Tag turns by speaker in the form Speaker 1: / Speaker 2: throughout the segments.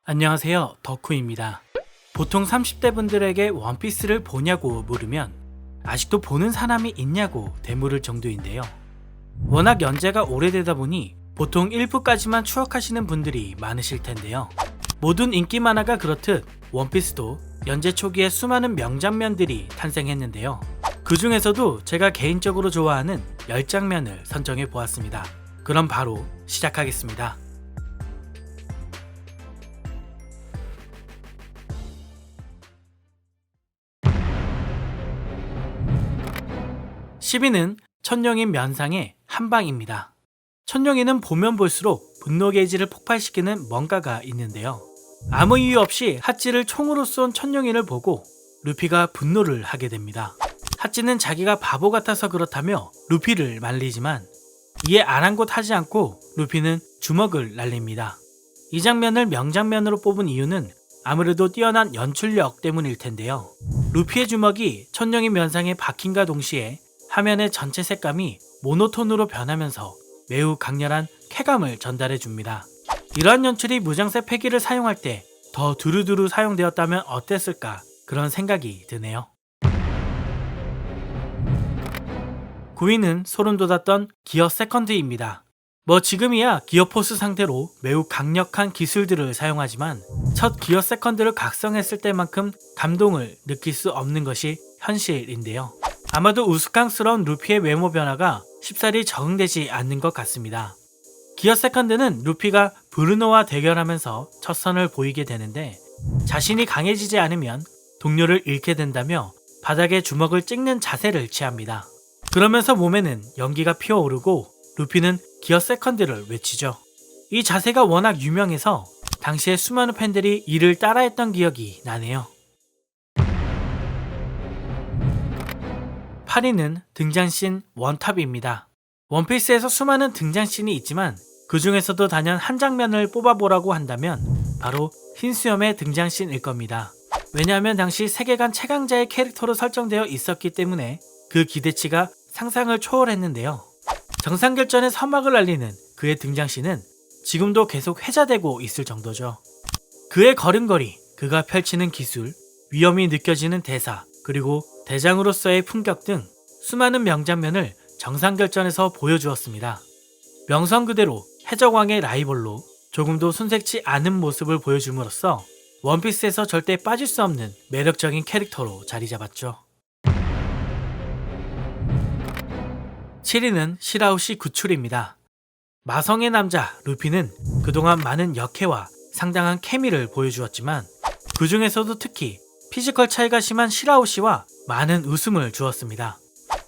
Speaker 1: 안녕하세요, 덕후입니다. 보통 30대 분들에게 원피스를 보냐고 물으면 아직도 보는 사람이 있냐고 되물을 정도인데요. 워낙 연재가 오래되다 보니 보통 1부까지만 추억하시는 분들이 많으실 텐데요. 모든 인기 만화가 그렇듯 원피스도 연재 초기에 수많은 명장면들이 탄생했는데요. 그 중에서도 제가 개인적으로 좋아하는 10장면을 선정해 보았습니다. 그럼 바로 시작하겠습니다. 10위는 천룡인 면상의 한방입니다. 천룡이는 보면 볼수록 분노 게이지를 폭발시키는 뭔가가 있는데요. 아무 이유 없이 하찌를 총으로 쏜 천룡인을 보고 루피가 분노를 하게 됩니다. 하찌는 자기가 바보 같아서 그렇다며 루피를 말리지만 이에 아랑곳하지 않고 루피는 주먹을 날립니다. 이 장면을 명장면으로 뽑은 이유는 아무래도 뛰어난 연출력 때문일 텐데요. 루피의 주먹이 천룡인 면상에 박힘과 동시에 화면의 전체 색감이 모노톤으로 변하면서 매우 강렬한 쾌감을 전달해 줍니다. 이러한 연출이 무장세 패기를 사용할 때 더 두루두루 사용되었다면 어땠을까 그런 생각이 드네요. 9위는 소름 돋았던 기어 세컨드입니다. 지금이야 기어 포스 상태로 매우 강력한 기술들을 사용하지만 첫 기어 세컨드를 각성했을 때만큼 감동을 느낄 수 없는 것이 현실인데요. 아마도 우스꽝스러운 루피의 외모 변화가 쉽사리 적응되지 않는 것 같습니다. 기어 세컨드는 루피가 브루노와 대결하면서 첫 선을 보이게 되는데 자신이 강해지지 않으면 동료를 잃게 된다며 바닥에 주먹을 찍는 자세를 취합니다. 그러면서 몸에는 연기가 피어오르고 루피는 기어 세컨드를 외치죠. 이 자세가 워낙 유명해서 당시에 수많은 팬들이 이를 따라했던 기억이 나네요. 8위는 등장씬 원탑입니다. 원피스에서 수많은 등장씬이 있지만 그 중에서도 단연 한 장면을 뽑아보라고 한다면 바로 흰수염의 등장씬일 겁니다. 왜냐하면 당시 세계관 최강자의 캐릭터로 설정되어 있었기 때문에 그 기대치가 상상을 초월했는데요. 정상결전의 서막을 알리는 그의 등장씬은 지금도 계속 회자되고 있을 정도죠. 그의 걸음걸이, 그가 펼치는 기술, 위험이 느껴지는 대사, 그리고 대장으로서의 품격 등 수많은 명장면을 정상결전에서 보여주었습니다. 명성 그대로 해적왕의 라이벌로 조금도 순색치 않은 모습을 보여줌으로써 원피스에서 절대 빠질 수 없는 매력적인 캐릭터로 자리 잡았죠. 7위는 시라우시 구출입니다. 마성의 남자 루피는 그동안 많은 역해와 상당한 케미를 보여주었지만 그 중에서도 특히 피지컬 차이가 심한 시라우시와 많은 웃음을 주었습니다.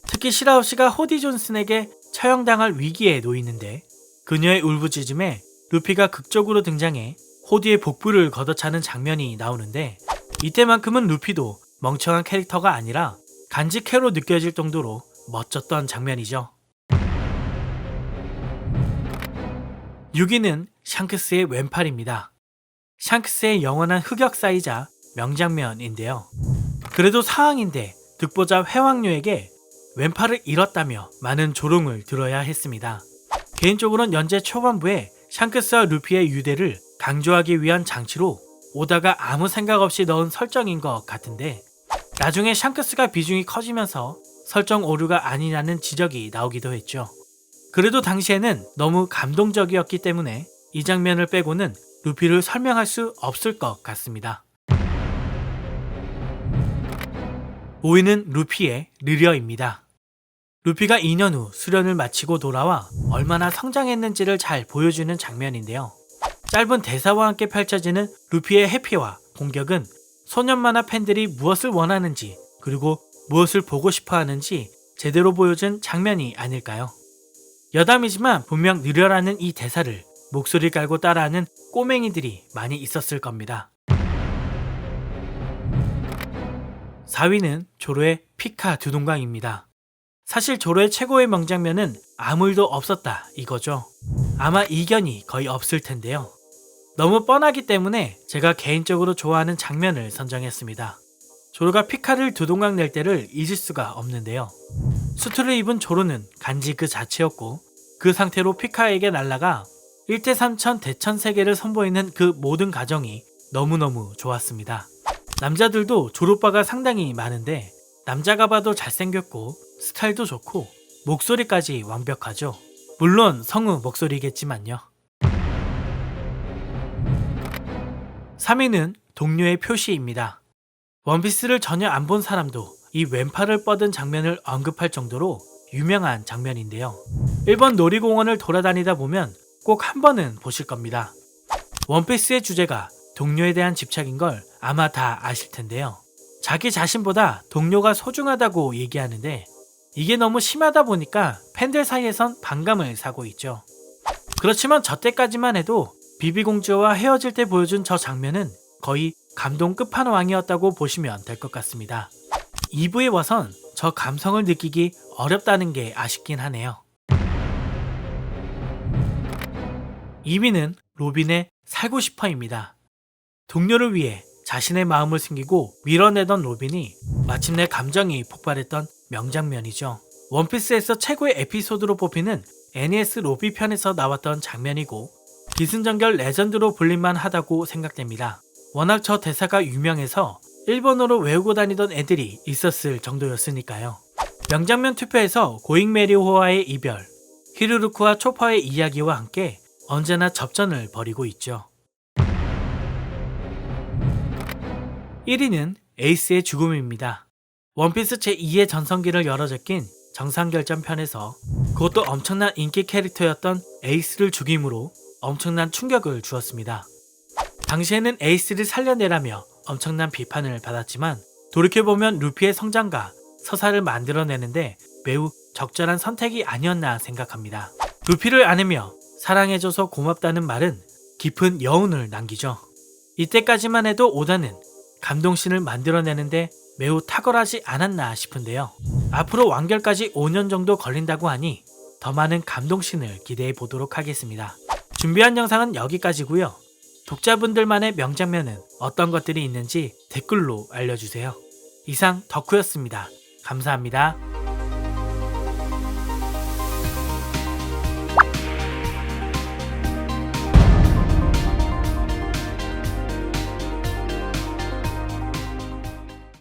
Speaker 1: 특히 시라우시가 호디 존슨에게 처형당할 위기에 놓이는데 그녀의 울부짖음에 루피가 극적으로 등장해 호디의 복부를 걷어차는 장면이 나오는데 이때만큼은 루피도 멍청한 캐릭터가 아니라 간직해로 느껴질 정도로 멋졌던 장면이죠. 6위는 샹크스의 왼팔입니다. 샹크스의 영원한 흑역사이자 명장면인데요. 그래도 사항인데 득보자 회왕류에게 왼팔을 잃었다며 많은 조롱을 들어야 했습니다. 개인적으로는 연재 초반부에 샹크스와 루피의 유대를 강조하기 위한 장치로 오다가 아무 생각 없이 넣은 설정인 것 같은데 나중에 샹크스가 비중이 커지면서 설정 오류가 아니냐는 지적이 나오기도 했죠. 그래도 당시에는 너무 감동적이었기 때문에 이 장면을 빼고는 루피를 설명할 수 없을 것 같습니다. 5위는 루피의 르려입니다. 루피가 2년 후 수련을 마치고 돌아와 얼마나 성장했는지를 잘 보여주는 장면인데요. 짧은 대사와 함께 펼쳐지는 루피의 회피와 공격은 소년 만화 팬들이 무엇을 원하는지 그리고 무엇을 보고 싶어 하는지 제대로 보여준 장면이 아닐까요? 여담이지만 분명 느려라는 이 대사를 목소리 깔고 따라하는 꼬맹이들이 많이 있었을 겁니다. 4위는 조로의 피카 두동강입니다. 사실 조로의 최고의 명장면은 아무 일도 없었다 이거죠. 아마 이견이 거의 없을 텐데요. 너무 뻔하기 때문에 제가 개인적으로 좋아하는 장면을 선정했습니다. 조로가 피카를 두동강 낼 때를 잊을 수가 없는데요. 수트를 입은 조로는 간지 그 자체였고 그 상태로 피카에게 날아가 일대삼천 대천세계를 선보이는 그 모든 과정이 너무너무 좋았습니다. 남자들도 졸오빠가 상당히 많은데 남자가 봐도 잘생겼고 스타일도 좋고 목소리까지 완벽하죠. 물론 성우 목소리겠지만요. 3위는 동료의 표시입니다. 원피스를 전혀 안 본 사람도 이 왼팔을 뻗은 장면을 언급할 정도로 유명한 장면인데요. 일본 놀이공원을 돌아다니다 보면 꼭 한 번은 보실 겁니다. 원피스의 주제가 동료에 대한 집착인 걸 아마 다 아실 텐데요. 자기 자신보다 동료가 소중하다고 얘기하는데 이게 너무 심하다 보니까 팬들 사이에선 반감을 사고 있죠. 그렇지만 저 때까지만 해도 비비공주와 헤어질 때 보여준 저 장면은 거의 감동 끝판왕이었다고 보시면 될 것 같습니다. 2부에 와선 저 감성을 느끼기 어렵다는 게 아쉽긴 하네요. 2위는 로빈의 살고 싶어입니다. 동료를 위해 자신의 마음을 숨기고 밀어내던 로빈이 마침내 감정이 폭발했던 명장면이죠. 원피스에서 최고의 에피소드로 뽑히는 NES 로비 편에서 나왔던 장면이고 기승전결 레전드로 불릴만 하다고 생각됩니다. 워낙 저 대사가 유명해서 일본어로 외우고 다니던 애들이 있었을 정도였으니까요. 명장면 투표에서 고잉 메리호와의 이별, 히루루크와 초퍼의 이야기와 함께 언제나 접전을 벌이고 있죠. 1위는 에이스의 죽음입니다. 원피스 제2의 전성기를 열어제낀 정상결전 편에서 그것도 엄청난 인기 캐릭터였던 에이스를 죽임으로 엄청난 충격을 주었습니다. 당시에는 에이스를 살려내라며 엄청난 비판을 받았지만 돌이켜보면 루피의 성장과 서사를 만들어내는데 매우 적절한 선택이 아니었나 생각합니다. 루피를 안으며 사랑해줘서 고맙다는 말은 깊은 여운을 남기죠. 이때까지만 해도 오다는 감동씬을 만들어내는데 매우 탁월하지 않았나 싶은데요. 앞으로 완결까지 5년 정도 걸린다고 하니 더 많은 감동씬을 기대해 보도록 하겠습니다. 준비한 영상은 여기까지고요. 독자분들만의 명장면은 어떤 것들이 있는지 댓글로 알려주세요. 이상 덕후였습니다. 감사합니다.